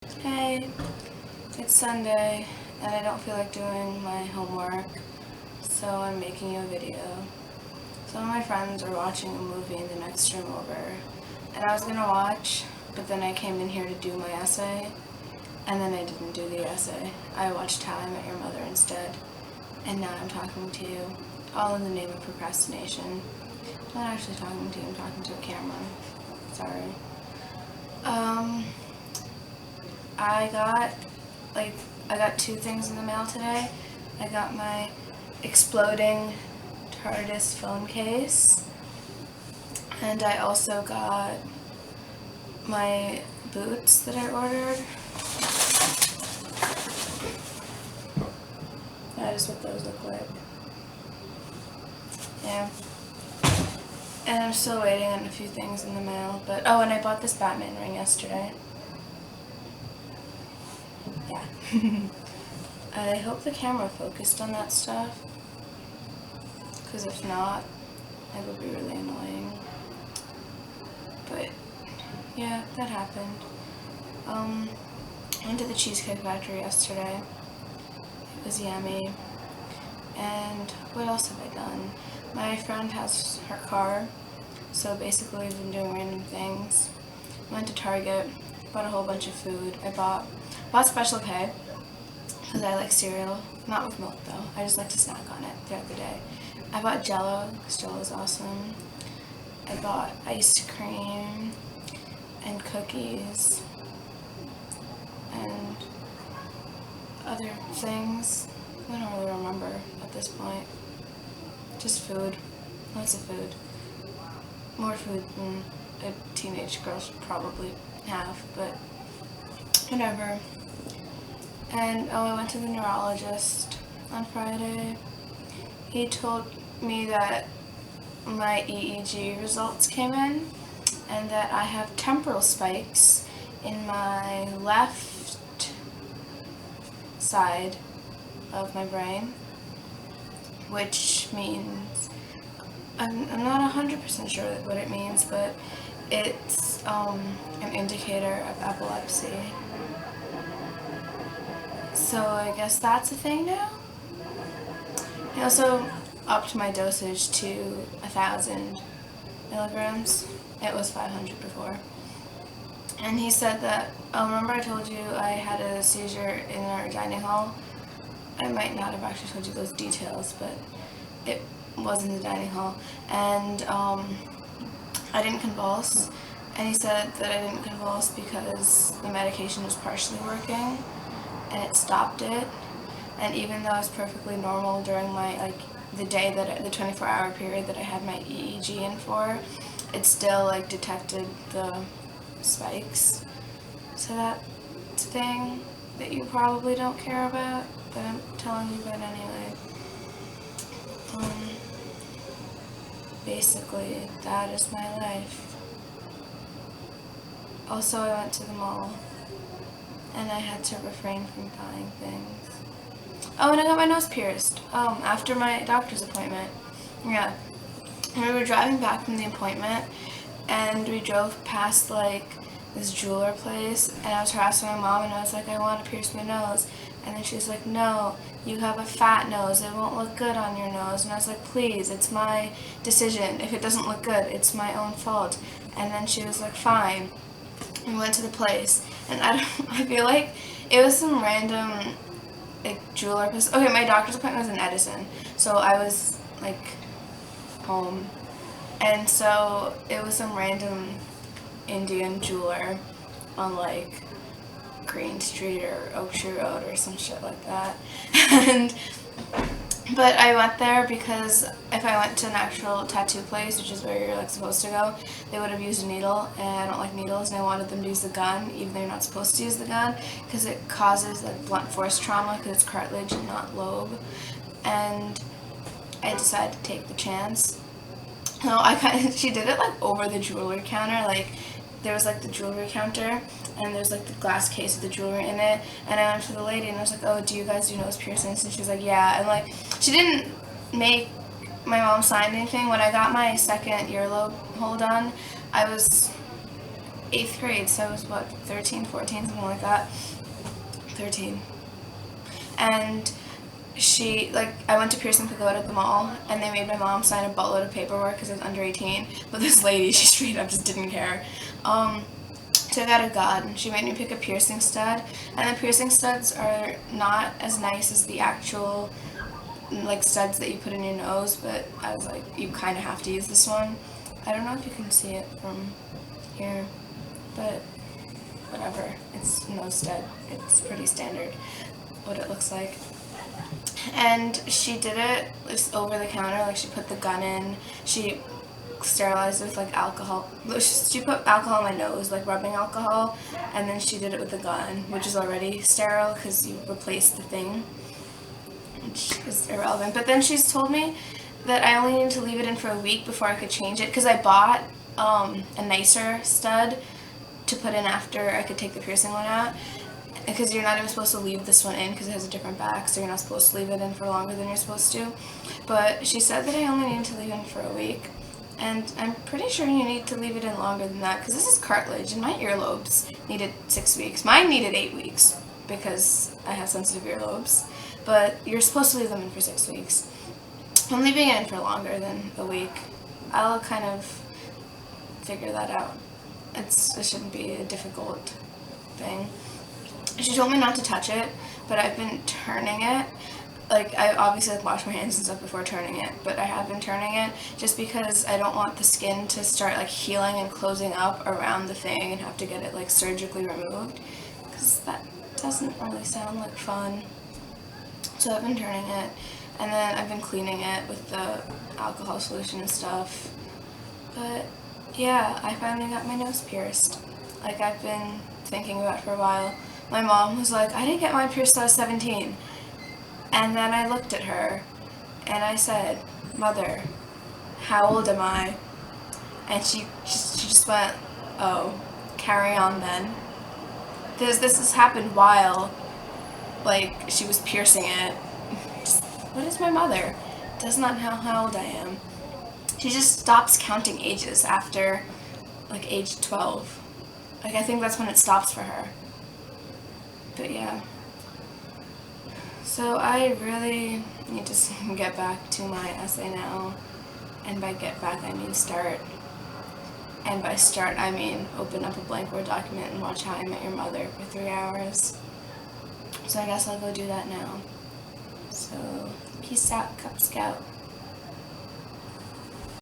Hey, it's Sunday and I don't feel like doing my homework, so I'm making you a video. Some of my friends are watching a movie in the next room over, and I was gonna watch, but then I came in here to do my essay, and then I didn't do the essay. I watched How I Met Your Mother instead, and now I'm talking to you, all in the name of procrastination. I'm not actually talking to you, I'm talking to a camera. Sorry. I got two things in the mail today. I got my exploding TARDIS phone case, and I also got my boots that I ordered. That is what those look like. Yeah. And I'm still waiting on a few things in the mail, but oh, and I bought this Batman ring yesterday. Yeah. I hope the camera focused on that stuff, because if not, it would be really annoying. But yeah, that happened. I went to the Cheesecake Factory yesterday. It was yummy. And what else have I done? My friend has her car, so basically we've been doing random things. Went to Target, bought a whole bunch of food. I bought Special K, because I like cereal. Not with milk though, I just like to snack on it throughout the day. I bought Jell-O, because Jell-O is awesome. I bought ice cream and cookies and other things. I don't really remember at this point. Just food. Lots of food. More food than a teenage girl should probably have, but whatever. And I went to the neurologist on Friday. He told me that my EEG results came in and that I have temporal spikes in my left side of my brain, which means I'm not 100% sure what it means, but it's an indicator of epilepsy. So I guess that's a thing now. He also upped my dosage to 1,000 milligrams. It was 500 before. And he said that, remember I told you I had a seizure in our dining hall? I might not have actually told you those details, but it was in the dining hall. And I didn't convulse. And he said that I didn't convulse because the medication was partially working and it stopped it. And even though I was perfectly normal during my, the 24-hour period that I had my EEG in for, it still, detected the spikes. So that's a thing that you probably don't care about, but I'm telling you about anyway. Basically, that is my life. Also, I went to the mall, and I had to refrain from buying things. Oh, and I got my nose pierced, after my doctor's appointment. Yeah. And we were driving back from the appointment, and we drove past, this jeweler place, and I was harassing my mom, and I was like, I want to pierce my nose. And then she was like, no, you have a fat nose, it won't look good on your nose. And I was like, please, it's my decision. If it doesn't look good, it's my own fault. And then she was like, fine. We went to the place, and I feel like it was some random, jeweler place. Okay, my doctor's appointment was in Edison, so I was, home. And so it was some random Indian jeweler on, Green Street or Oak Tree Road or some shit like that. But I went there because if I went to an actual tattoo place, which is where you're supposed to go, they would have used a needle, and I don't like needles, and I wanted them to use the gun, even though you're not supposed to use the gun, because it causes blunt force trauma, because it's cartilage and not lobe. And I decided to take the chance. No, she did it over the jewelry counter, there was the jewelry counter, and there's the glass case with the jewelry in it, and I went to the lady and I was like, oh, do you guys do nose piercings? And she was like, yeah. And she didn't make my mom sign anything. When I got my second earlobe hole done, I was 8th grade, so I was, 13, 14, something like that. 13. And I went to Pearson Pagoda at the mall, and they made my mom sign a buttload of paperwork because I was under 18, but this lady, she straight up just didn't care. So I got a God. She made me pick a piercing stud, and the piercing studs are not as nice as the actual, like, studs that you put in your nose, but I was like, you kind of have to use this one. I don't know if you can see it from here, but whatever. It's no stud. It's pretty standard what it looks like. And she did it over the counter, like she put the gun in, she sterilized it with like alcohol. She put alcohol in my nose, like rubbing alcohol, and then she did it with the gun, which is already sterile because you replaced the thing, which is irrelevant. But then she's told me that I only need to leave it in for a week before I could change it, because I bought a nicer stud to put in after I could take the piercing one out, because you're not even supposed to leave this one in because it has a different back, so you're not supposed to leave it in for longer than you're supposed to. But she said that I only need to leave it in for a week, and I'm pretty sure you need to leave it in longer than that, because this is cartilage, and my earlobes needed 6 weeks. Mine needed 8 weeks because I have sensitive earlobes, but you're supposed to leave them in for 6 weeks. I'm leaving it in for longer than a week. I'll kind of figure that out. It shouldn't be a difficult thing. She told me not to touch it, but I've been turning it. Like, I obviously wash my hands and stuff before turning it, but I have been turning it just because I don't want the skin to start like healing and closing up around the thing and have to get it like surgically removed, because that doesn't really sound like fun. So I've been turning it, and then I've been cleaning it with the alcohol solution and stuff. But yeah, I finally got my nose pierced, like I've been thinking about for a while. My mom was like, I didn't get mine pierced till I was 17. And then I looked at her and I said, Mother, how old am I? And she just went, oh, carry on then. This has happened while, like, she was piercing it. What is my mother? Does not know how old I am. She just stops counting ages after, like, age 12. Like, I think that's when it stops for her. But yeah. So I really need to get back to my essay now. And by get back, I mean start. And by start, I mean open up a blank Word document and watch How I Met Your Mother for 3 hours. So I guess I'll go do that now. So, peace out, Cub Scout.